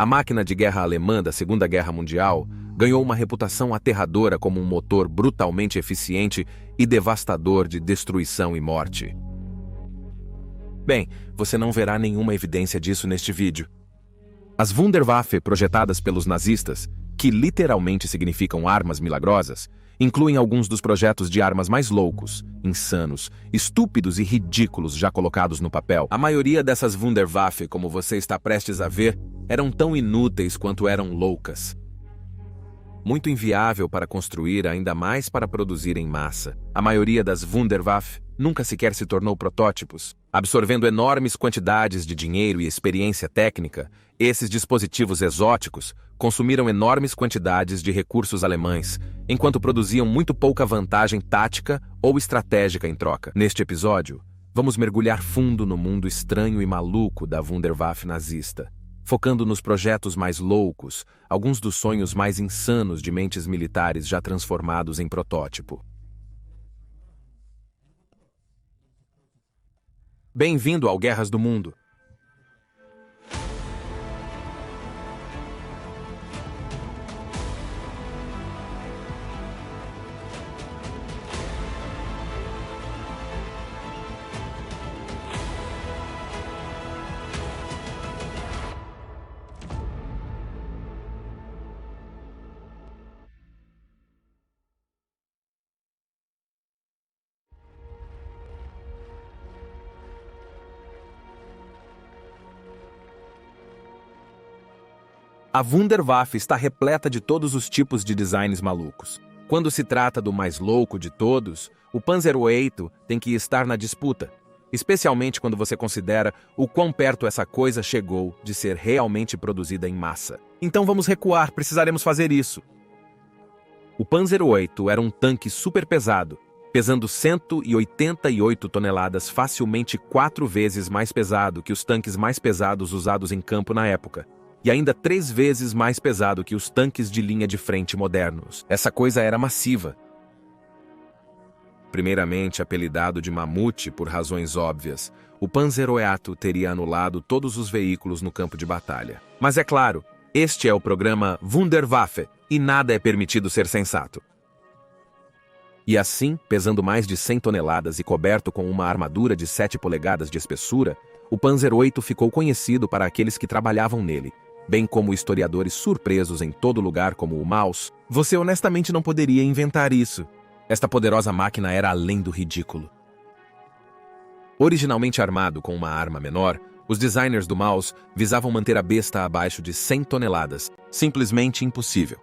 A máquina de guerra alemã da Segunda Guerra Mundial ganhou uma reputação aterradora como um motor brutalmente eficiente e devastador de destruição e morte. Bem, você não verá nenhuma evidência disso neste vídeo. As Wunderwaffe projetadas pelos nazistas, que literalmente significam armas milagrosas, incluem alguns dos projetos de armas mais loucos, insanos, estúpidos e ridículos já colocados no papel. A maioria dessas Wunderwaffe, como você está prestes a ver, eram tão inúteis quanto eram loucas. Muito inviável para construir, ainda mais para produzir em massa. A maioria das Wunderwaffe nunca sequer se tornou protótipos. Absorvendo enormes quantidades de dinheiro e experiência técnica, esses dispositivos exóticos consumiram enormes quantidades de recursos alemães, enquanto produziam muito pouca vantagem tática ou estratégica em troca. Neste episódio, vamos mergulhar fundo no mundo estranho e maluco da Wunderwaffe nazista, focando nos projetos mais loucos, alguns dos sonhos mais insanos de mentes militares já transformados em protótipo. Bem-vindo ao Guerras do Mundo. A Wunderwaffe está repleta de todos os tipos de designs malucos. Quando se trata do mais louco de todos, o Panzer VIII tem que estar na disputa, especialmente quando você considera o quão perto essa coisa chegou de ser realmente produzida em massa. Então vamos recuar, precisaremos fazer isso. O Panzer VIII era um tanque super pesado, pesando 188 toneladas, facilmente 4 vezes mais pesado que os tanques mais pesados usados em campo na época. E ainda 3 vezes mais pesado que os tanques de linha de frente modernos. Essa coisa era massiva. Primeiramente apelidado de mamute por razões óbvias, o Panzer VIII teria anulado todos os veículos no campo de batalha. Mas é claro, este é o programa Wunderwaffe e nada é permitido ser sensato. E assim, pesando mais de 100 toneladas e coberto com uma armadura de 7 polegadas de espessura, o Panzer VIII ficou conhecido para aqueles que trabalhavam nele, bem como historiadores surpresos em todo lugar como o Maus. Você honestamente não poderia inventar isso. Esta poderosa máquina era além do ridículo. Originalmente armado com uma arma menor, os designers do Maus visavam manter a besta abaixo de 100 toneladas. Simplesmente impossível.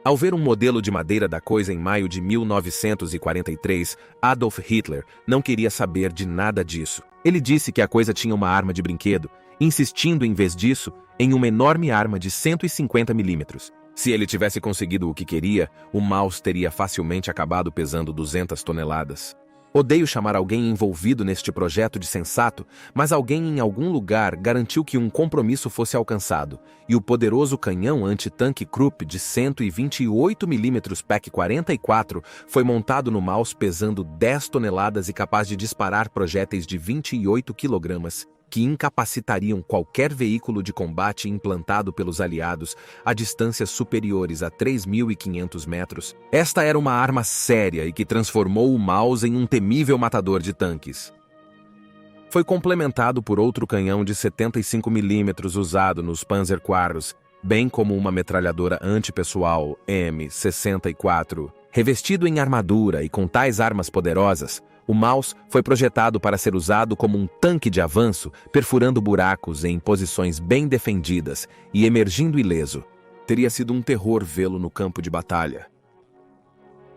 Ao ver um modelo de madeira da coisa em maio de 1943, Adolf Hitler não queria saber de nada disso. Ele disse que a coisa tinha uma arma de brinquedo, insistindo em vez disso em uma enorme arma de 150 milímetros. Se ele tivesse conseguido o que queria, o Maus teria facilmente acabado pesando 200 toneladas. Odeio chamar alguém envolvido neste projeto de sensato, mas alguém em algum lugar garantiu que um compromisso fosse alcançado, e o poderoso canhão antitanque Krupp de 128 mm PEC 44 foi montado no Maus pesando 10 toneladas e capaz de disparar projéteis de 28 kg, que incapacitariam qualquer veículo de combate implantado pelos aliados a distâncias superiores a 3.500 metros. Esta era uma arma séria e que transformou o Maus em um temível matador de tanques. Foi complementado por outro canhão de 75 mm usado nos Panzer IV, bem como uma metralhadora antipessoal M64. Revestido em armadura e com tais armas poderosas, o Maus foi projetado para ser usado como um tanque de avanço, perfurando buracos em posições bem defendidas e emergindo ileso. Teria sido um terror vê-lo no campo de batalha.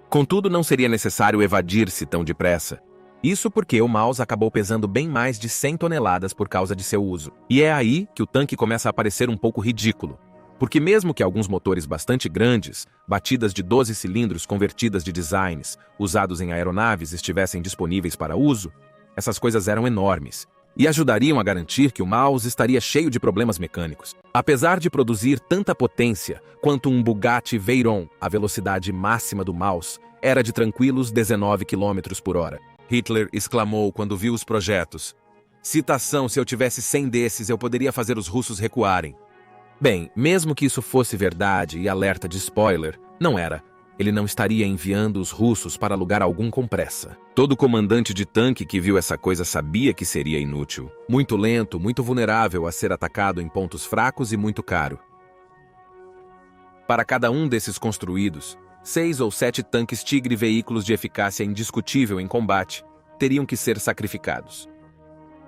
Contudo, não seria necessário evadir-se tão depressa. Isso porque o Maus acabou pesando bem mais de 100 toneladas por causa de seu uso. E é aí que o tanque começa a parecer um pouco ridículo. Porque mesmo que alguns motores bastante grandes, batidas de 12 cilindros convertidas de designs, usados em aeronaves estivessem disponíveis para uso, essas coisas eram enormes e ajudariam a garantir que o Maus estaria cheio de problemas mecânicos. Apesar de produzir tanta potência quanto um Bugatti Veyron, a velocidade máxima do Maus era de tranquilos 19 km por hora. Hitler exclamou quando viu os projetos. Citação: se eu tivesse 100 desses, eu poderia fazer os russos recuarem. Bem, mesmo que isso fosse verdade e alerta de spoiler, não era. Ele não estaria enviando os russos para lugar algum com pressa. Todo comandante de tanque que viu essa coisa sabia que seria inútil. Muito lento, muito vulnerável a ser atacado em pontos fracos e muito caro. Para cada um desses construídos, 6 ou 7 tanques Tigre veículos de eficácia indiscutível em combate teriam que ser sacrificados.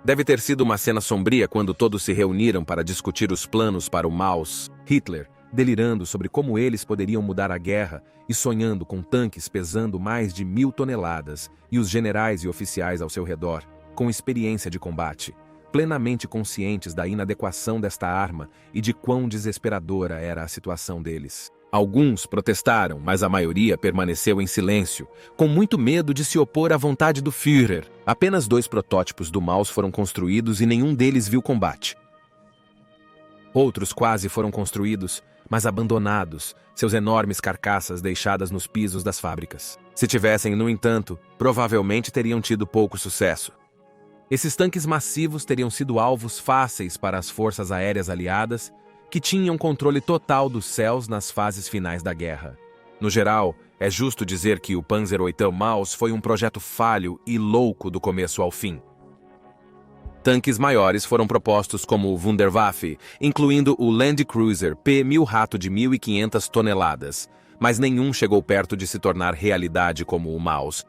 Deve ter sido uma cena sombria quando todos se reuniram para discutir os planos para o Maus, Hitler, delirando sobre como eles poderiam mudar a guerra e sonhando com tanques pesando mais de 1000 toneladas e os generais e oficiais ao seu redor, com experiência de combate, plenamente conscientes da inadequação desta arma e de quão desesperadora era a situação deles. Alguns protestaram, mas a maioria permaneceu em silêncio, com muito medo de se opor à vontade do Führer. Apenas 2 protótipos do Maus foram construídos e nenhum deles viu combate. Outros quase foram construídos, mas abandonados, seus enormes carcaças deixadas nos pisos das fábricas. Se tivessem, no entanto, provavelmente teriam tido pouco sucesso. Esses tanques massivos teriam sido alvos fáceis para as forças aéreas aliadas, que tinham controle total dos céus nas fases finais da guerra. No geral, é justo dizer que o Panzer VIII Maus foi um projeto falho e louco do começo ao fim. Tanques maiores foram propostos como o Wunderwaffe, incluindo o Land Cruiser P-1000 Rato de 1.500 toneladas, mas nenhum chegou perto de se tornar realidade como o Maus.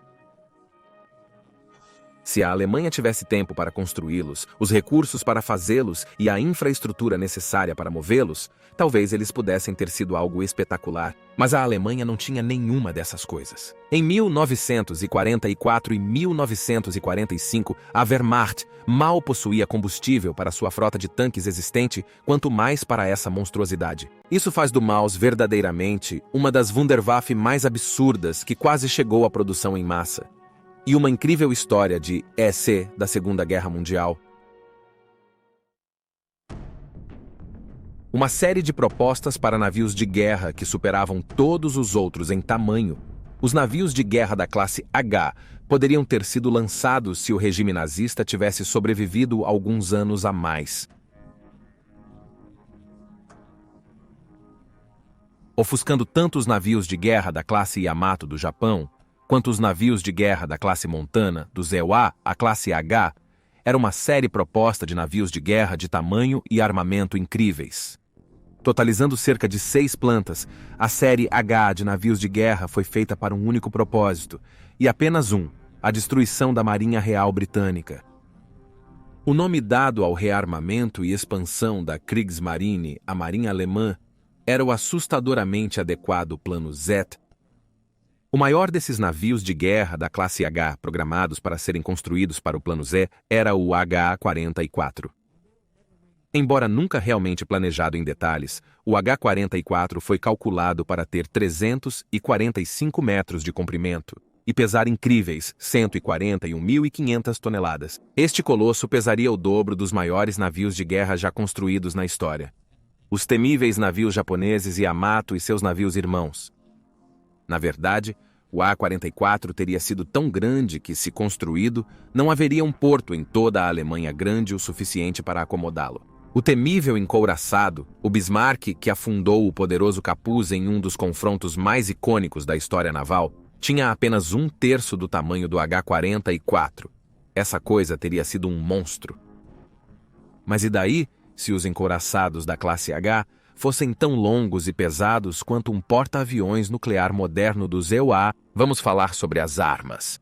Se a Alemanha tivesse tempo para construí-los, os recursos para fazê-los e a infraestrutura necessária para movê-los, talvez eles pudessem ter sido algo espetacular, mas a Alemanha não tinha nenhuma dessas coisas. Em 1944 e 1945, a Wehrmacht mal possuía combustível para sua frota de tanques existente, quanto mais para essa monstruosidade. Isso faz do Maus verdadeiramente uma das Wunderwaffe mais absurdas que quase chegou à produção em massa. E uma incrível história de EC da Segunda Guerra Mundial. Uma série de propostas para navios de guerra que superavam todos os outros em tamanho. Os navios de guerra da classe H poderiam ter sido lançados se o regime nazista tivesse sobrevivido alguns anos a mais. Ofuscando tanto os navios de guerra da classe Yamato do Japão, quanto os navios de guerra da classe Montana, do ZEUA à classe H, era uma série proposta de navios de guerra de tamanho e armamento incríveis. Totalizando cerca de 6 plantas, a série H de navios de guerra foi feita para um único propósito, e apenas um, a destruição da Marinha Real Britânica. O nome dado ao rearmamento e expansão da Kriegsmarine, a Marinha Alemã, era o assustadoramente adequado Plano Z. O maior desses navios de guerra da classe H programados para serem construídos para o Plano Z era o HA-44. Embora nunca realmente planejado em detalhes, o H-44 foi calculado para ter 345 metros de comprimento e pesar incríveis 141.500 toneladas. Este colosso pesaria o dobro dos maiores navios de guerra já construídos na história. Os temíveis navios japoneses Yamato e seus navios irmãos. Na verdade, o A-44 teria sido tão grande que, se construído, não haveria um porto em toda a Alemanha grande o suficiente para acomodá-lo. O temível encouraçado, o Bismarck, que afundou o poderoso capuz em um dos confrontos mais icônicos da história naval, tinha apenas 1/3 do tamanho do H-44. Essa coisa teria sido um monstro. Mas e daí, se os encouraçados da classe H fossem tão longos e pesados quanto um porta-aviões nuclear moderno do ZEUA? Vamos falar sobre as armas.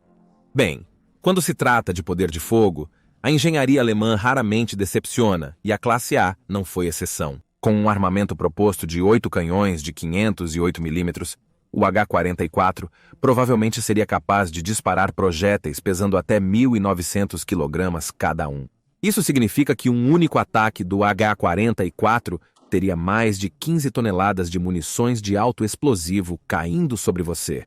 Bem, quando se trata de poder de fogo, a engenharia alemã raramente decepciona, e a classe A não foi exceção. Com um armamento proposto de 8 canhões de 508 mm, o H-44 provavelmente seria capaz de disparar projéteis pesando até 1.900 kg cada um. Isso significa que um único ataque do H-44 teria mais de 15 toneladas de munições de alto explosivo caindo sobre você.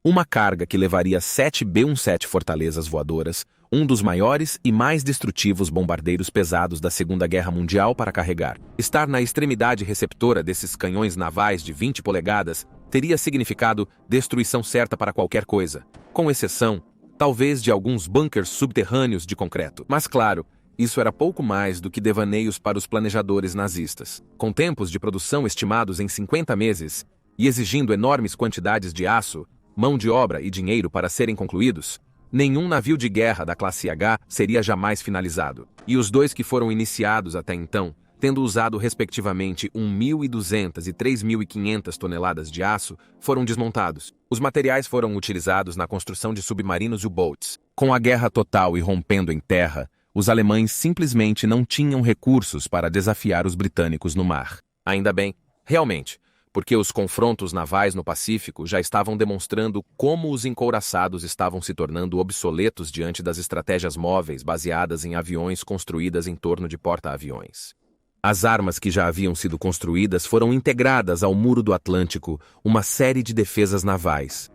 Uma carga que levaria 7 B-17 fortalezas voadoras, um dos maiores e mais destrutivos bombardeiros pesados da Segunda Guerra Mundial para carregar. Estar na extremidade receptora desses canhões navais de 20 polegadas teria significado destruição certa para qualquer coisa, com exceção, talvez, de alguns bunkers subterrâneos de concreto. Mas claro, isso era pouco mais do que devaneios para os planejadores nazistas. Com tempos de produção estimados em 50 meses e exigindo enormes quantidades de aço, mão de obra e dinheiro para serem concluídos, nenhum navio de guerra da classe H seria jamais finalizado. E os dois que foram iniciados até então, tendo usado respectivamente 1.200 e 3.500 toneladas de aço, foram desmontados. Os materiais foram utilizados na construção de submarinos U-boats. Com a guerra total e rompendo em terra, os alemães simplesmente não tinham recursos para desafiar os britânicos no mar. Ainda bem, realmente, porque os confrontos navais no Pacífico já estavam demonstrando como os encouraçados estavam se tornando obsoletos diante das estratégias móveis baseadas em aviões construídas em torno de porta-aviões. As armas que já haviam sido construídas foram integradas ao Muro do Atlântico, uma série de defesas navais.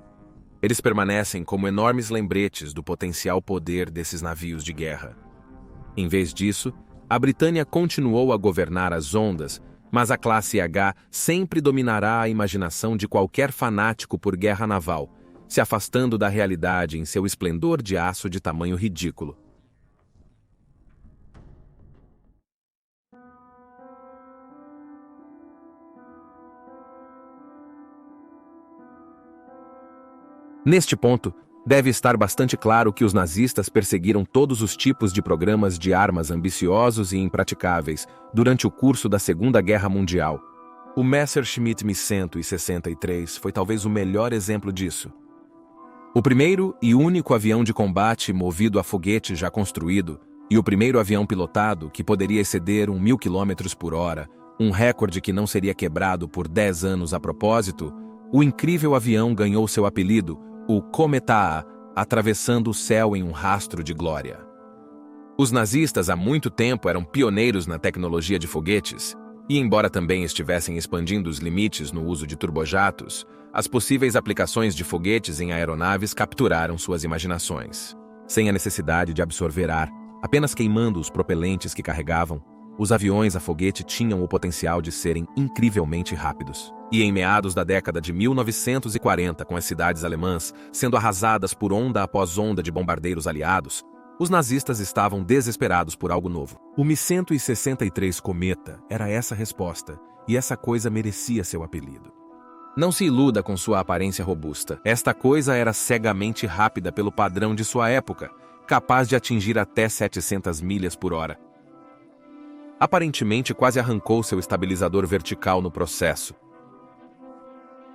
Eles permanecem como enormes lembretes do potencial poder desses navios de guerra. Em vez disso, a Britânia continuou a governar as ondas, mas a classe H sempre dominará a imaginação de qualquer fanático por guerra naval, se afastando da realidade em seu esplendor de aço de tamanho ridículo. Neste ponto, deve estar bastante claro que os nazistas perseguiram todos os tipos de programas de armas ambiciosos e impraticáveis durante o curso da Segunda Guerra Mundial. O Messerschmitt Me-163 foi talvez o melhor exemplo disso. O primeiro e único avião de combate movido a foguete já construído, e o primeiro avião pilotado que poderia exceder 1.000 km por hora, um recorde que não seria quebrado por 10 anos a propósito, o incrível avião ganhou seu apelido, o Cometa A, atravessando o céu em um rastro de glória. Os nazistas há muito tempo eram pioneiros na tecnologia de foguetes, e embora também estivessem expandindo os limites no uso de turbojatos, as possíveis aplicações de foguetes em aeronaves capturaram suas imaginações. Sem a necessidade de absorver ar, apenas queimando os propelentes que carregavam, os aviões a foguete tinham o potencial de serem incrivelmente rápidos. E em meados da década de 1940, com as cidades alemãs sendo arrasadas por onda após onda de bombardeiros aliados, os nazistas estavam desesperados por algo novo. O Me-163 Cometa era essa resposta, e essa coisa merecia seu apelido. Não se iluda com sua aparência robusta. Esta coisa era cegamente rápida pelo padrão de sua época, capaz de atingir até 700 milhas por hora. Aparentemente quase arrancou seu estabilizador vertical no processo.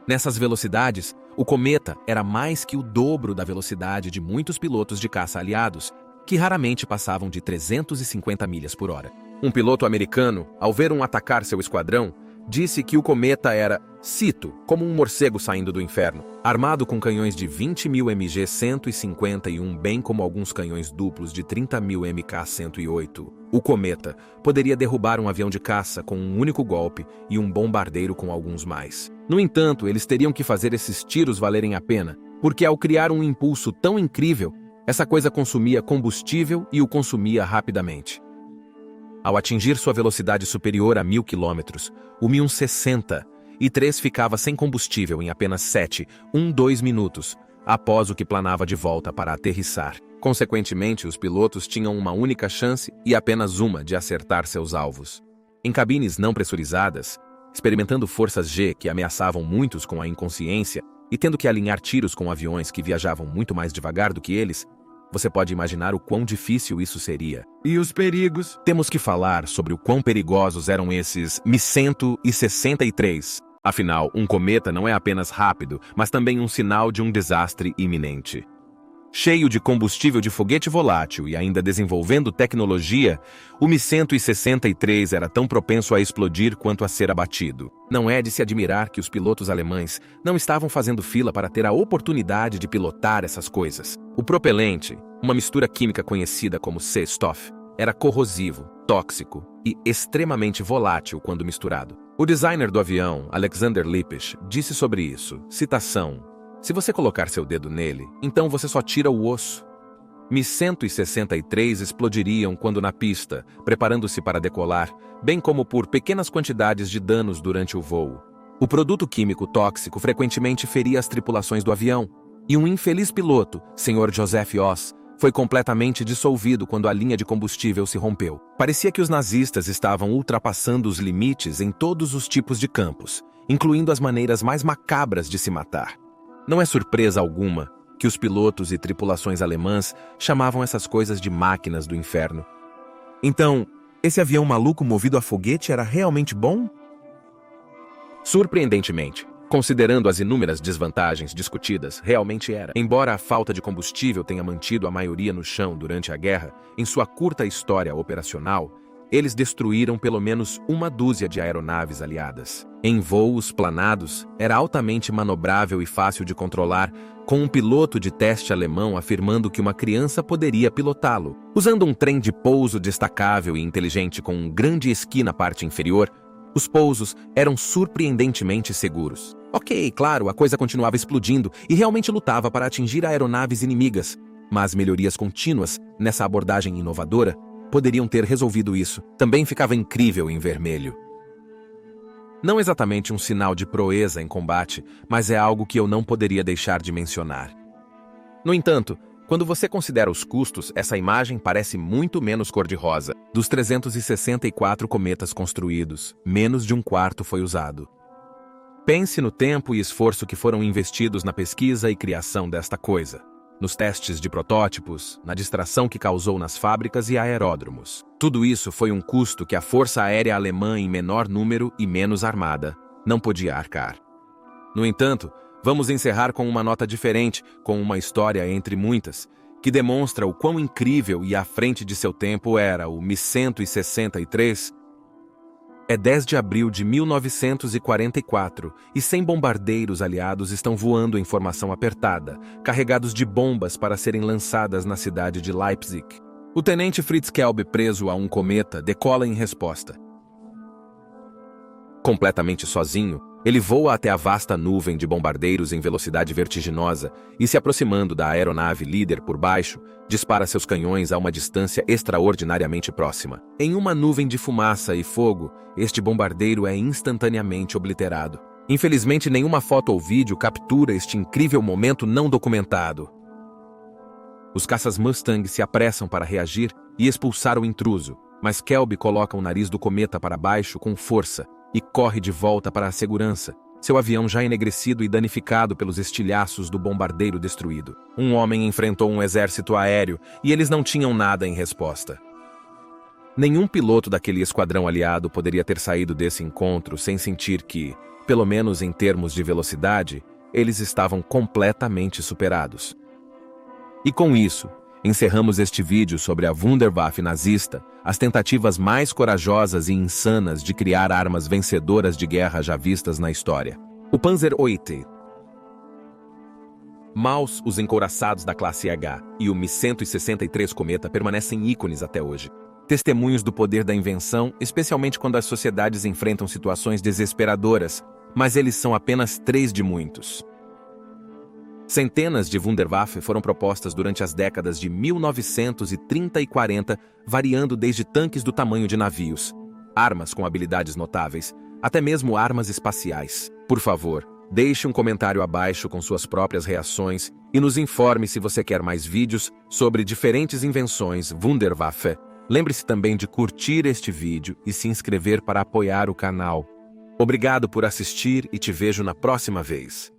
Nessas velocidades, o Cometa era mais que o dobro da velocidade de muitos pilotos de caça aliados, que raramente passavam de 350 milhas por hora. Um piloto americano, ao ver um atacar seu esquadrão, disse que o Cometa era, cito, como um morcego saindo do inferno, armado com canhões de 20.000 MG-151, bem como alguns canhões duplos de 30.000 MK-108. O Cometa poderia derrubar um avião de caça com um único golpe e um bombardeiro com alguns mais. No entanto, eles teriam que fazer esses tiros valerem a pena, porque ao criar um impulso tão incrível, essa coisa consumia combustível e o consumia rapidamente. Ao atingir sua velocidade superior a 1.000 km, o Mi-163 ficava sem combustível em apenas 2 minutos, após o que planava de volta para aterrissar. Consequentemente, os pilotos tinham uma única chance e apenas uma de acertar seus alvos. Em cabines não pressurizadas, experimentando forças G que ameaçavam muitos com a inconsciência e tendo que alinhar tiros com aviões que viajavam muito mais devagar do que eles, você pode imaginar o quão difícil isso seria. E os perigos? Temos que falar sobre o quão perigosos eram esses Mi-163. Afinal, um cometa não é apenas rápido, mas também um sinal de um desastre iminente. Cheio de combustível de foguete volátil e ainda desenvolvendo tecnologia, o Mi-163 era tão propenso a explodir quanto a ser abatido. Não é de se admirar que os pilotos alemães não estavam fazendo fila para ter a oportunidade de pilotar essas coisas. O propelente, uma mistura química conhecida como C-Stoff, era corrosivo, tóxico e extremamente volátil quando misturado. O designer do avião, Alexander Lippisch, disse sobre isso, citação: "Se você colocar seu dedo nele, então você só tira o osso." Mi-163 explodiriam quando na pista, preparando-se para decolar, bem como por pequenas quantidades de danos durante o voo. O produto químico tóxico frequentemente feria as tripulações do avião, e um infeliz piloto, Sr. Joseph Oss, foi completamente dissolvido quando a linha de combustível se rompeu. Parecia que os nazistas estavam ultrapassando os limites em todos os tipos de campos, incluindo as maneiras mais macabras de se matar. Não é surpresa alguma que os pilotos e tripulações alemãs chamavam essas coisas de máquinas do inferno. Então, esse avião maluco movido a foguete era realmente bom? Surpreendentemente, considerando as inúmeras desvantagens discutidas, realmente era. Embora a falta de combustível tenha mantido a maioria no chão durante a guerra, em sua curta história operacional, eles destruíram pelo menos uma dúzia de aeronaves aliadas. Em voos planados, era altamente manobrável e fácil de controlar, com um piloto de teste alemão afirmando que uma criança poderia pilotá-lo. Usando um trem de pouso destacável e inteligente com um grande esqui na parte inferior, os pousos eram surpreendentemente seguros. Ok, claro, a coisa continuava explodindo e realmente lutava para atingir aeronaves inimigas, mas melhorias contínuas nessa abordagem inovadora poderiam ter resolvido isso. Também ficava incrível em vermelho. Não exatamente um sinal de proeza em combate, mas é algo que eu não poderia deixar de mencionar. No entanto, quando você considera os custos, essa imagem parece muito menos cor-de-rosa. Dos 364 cometas construídos, menos de um quarto foi usado. Pense no tempo e esforço que foram investidos na pesquisa e criação desta coisa, nos testes de protótipos, na distração que causou nas fábricas e aeródromos. Tudo isso foi um custo que a Força Aérea Alemã, em menor número e menos armada, não podia arcar. No entanto, vamos encerrar com uma nota diferente, com uma história entre muitas, que demonstra o quão incrível e à frente de seu tempo era o Mi-163. É 10 de abril de 1944 e 100 bombardeiros aliados estão voando em formação apertada, carregados de bombas para serem lançadas na cidade de Leipzig. O tenente Fritz Kelb, preso a um cometa, decola em resposta. Completamente sozinho, ele voa até a vasta nuvem de bombardeiros em velocidade vertiginosa e, se aproximando da aeronave líder por baixo, dispara seus canhões a uma distância extraordinariamente próxima. Em uma nuvem de fumaça e fogo, este bombardeiro é instantaneamente obliterado. Infelizmente, nenhuma foto ou vídeo captura este incrível momento não documentado. Os caças Mustang se apressam para reagir e expulsar o intruso, mas Kelb coloca o nariz do cometa para baixo com força e corre de volta para a segurança, seu avião já enegrecido e danificado pelos estilhaços do bombardeiro destruído. Um homem enfrentou um exército aéreo e eles não tinham nada em resposta. Nenhum piloto daquele esquadrão aliado poderia ter saído desse encontro sem sentir que, pelo menos em termos de velocidade, eles estavam completamente superados. E com isso, encerramos este vídeo sobre a Wunderwaffe nazista, as tentativas mais corajosas e insanas de criar armas vencedoras de guerra já vistas na história. O Panzer VIII, Maus, os encouraçados da classe H e o Mi-163 Cometa permanecem ícones até hoje. Testemunhos do poder da invenção, especialmente quando as sociedades enfrentam situações desesperadoras, mas eles são apenas 3 de muitos. Centenas de Wunderwaffe foram propostas durante as décadas de 1930 e 40, variando desde tanques do tamanho de navios, armas com habilidades notáveis, até mesmo armas espaciais. Por favor, deixe um comentário abaixo com suas próprias reações e nos informe se você quer mais vídeos sobre diferentes invenções Wunderwaffe. Lembre-se também de curtir este vídeo e se inscrever para apoiar o canal. Obrigado por assistir e te vejo na próxima vez.